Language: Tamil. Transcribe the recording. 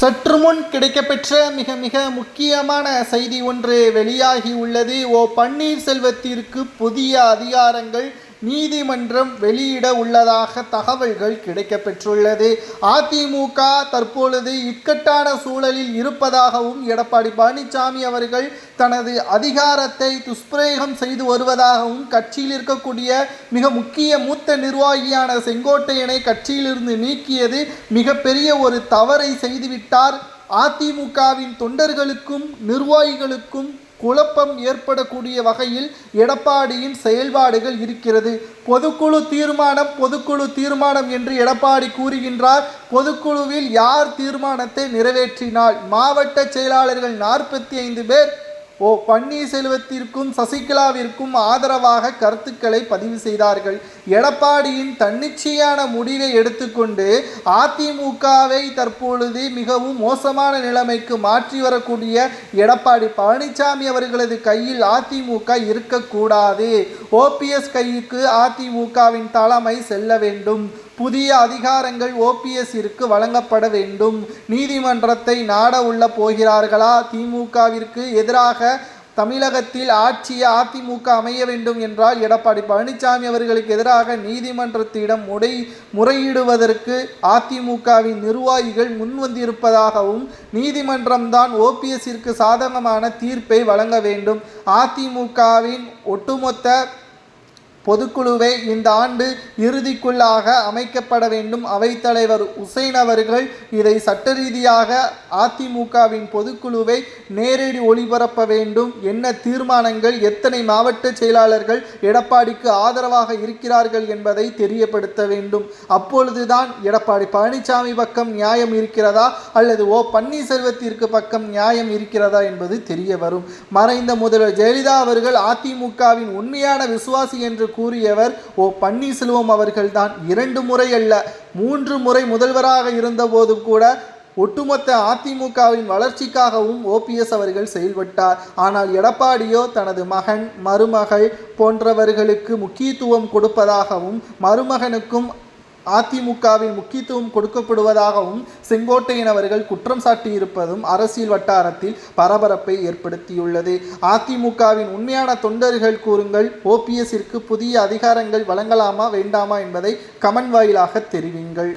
சற்று முன் கிடைக்கப்பெற்ற மிக மிக முக்கியமான செய்தி ஒன்று வெளியாகி உள்ளது. பன்னீர்செல்வத்திற்கு புதிய அதிகாரங்கள் நீதிமன்றம் வெளியிட உள்ளதாக தகவல்கள் கிடைக்கப்பெற்றுள்ளது. அதிமுக தற்பொழுது இக்கட்டான சூழலில் இருப்பதாகவும் எடப்பாடி பழனிசாமி அவர்கள் தனது அதிகாரத்தை துஷ்பிரயோகம் செய்து வருவதாகவும் கட்சியில் இருக்கக்கூடிய மிக முக்கிய மூத்த நிர்வாகியான செங்கோட்டையனை கட்சியிலிருந்து நீக்கியது மிகப்பெரிய ஒரு தவறை செய்துவிட்டார். அதிமுகவின் தொண்டர்களுக்கும் நிர்வாகிகளுக்கும் குழப்பம் ஏற்படக்கூடிய வகையில் எடப்பாடியின் செயல்பாடுகள் இருக்கிறது. பொதுக்குழு தீர்மானம் என்று எடப்பாடி கூறுகின்றார். பொதுக்குழுவில் யார் தீர்மானத்தை நிறைவேற்றினால் மாவட்ட செயலாளர்கள் 45 பேர் பன்னீர்செல்வத்திற்கும் சசிகலாவிற்கும் ஆதரவாக கருத்துக்களை பதிவு செய்தார்கள். எடப்பாடியின் தன்னிச்சையான முடிவை எடுத்துக்கொண்டு அதிமுகவை தற்பொழுது மிகவும் மோசமான நிலைமைக்கு மாற்றி வரக்கூடிய எடப்பாடி பழனிசாமி அவர்களது கையில் அதிமுக இருக்கக்கூடாது. ஓபிஎஸ் கைக்கு அதிமுகவின் தலைமை செல்ல வேண்டும். புதிய அதிகாரங்கள் ஓபிஎஸ்ஸிற்கு வழங்கப்பட வேண்டும். நீதிமன்றத்தை நாட உள்ள போகிறார்களா? திமுகவிற்கு எதிராக தமிழகத்தில் ஆட்சியை அதிமுக அமைய வேண்டும் என்றால் எடப்பாடி பழனிசாமி அவர்களுக்கு எதிராக நீதிமன்றத்திடம் முறையிடுவதற்கு அதிமுகவின் நிர்வாகிகள் முன்வந்திருப்பதாகவும் நீதிமன்றம்தான் ஓபிஎஸ்ஸிற்கு சாதகமான தீர்ப்பை வழங்க வேண்டும். அதிமுகவின் ஒட்டுமொத்த பொதுக்குழுவை இந்த ஆண்டு இறுதிக்குள்ளாக அமைக்கப்பட வேண்டும். அவைத்தலைவர் உசைன் அவர்கள் இதை சட்ட ரீதியாக அதிமுகவின் பொதுக்குழுவை நேரடி ஒளிபரப்ப வேண்டும். என்ன தீர்மானங்கள், எத்தனை மாவட்ட செயலாளர்கள் எடப்பாடிக்கு ஆதரவாக இருக்கிறார்கள் என்பதை தெரியப்படுத்த வேண்டும். அப்பொழுதுதான் எடப்பாடி பழனிசாமி பக்கம் நியாயம் இருக்கிறதா அல்லது பன்னீர்செல்வத்திற்கு பக்கம் நியாயம் இருக்கிறதா என்பது தெரிய வரும். மறைந்த முதல்வர் ஜெயலலிதா அவர்கள் அதிமுகவின் உண்மையான விசுவாசி என்று கூறியவர் பன்னீர்செல்வம் அவர்கள்தான். 2 முறை அல்ல 3 முறை முதல்வராக இருந்தபோது கூட ஒட்டுமொத்த அதிமுகவின் வளர்ச்சிக்காகவும் ஓபிஎஸ் அவர்கள் செயல்பட்டார். ஆனால் எடப்பாடியோ தனது மகன் மருமகள் போன்றவர்களுக்கு முக்கியத்துவம் கொடுப்பதாகவும் மருமகனுக்கும் அதிமுகவின் முக்கியத்துவம் கொடுக்கப்படுவதாகவும் செங்கோட்டையன் அவர்கள் குற்றம் சாட்டியிருப்பதும் அரசியல் வட்டாரத்தில் பரபரப்பை ஏற்படுத்தியுள்ளது. அதிமுகவின் உண்மையான தொண்டர்கள் கூறுங்கள், ஓபிஎஸ்ஸிற்கு புதிய அதிகாரங்கள் வழங்கலாமா வேண்டாமா என்பதை கமெண்ட் வாயிலாக தெரிவிங்கள்.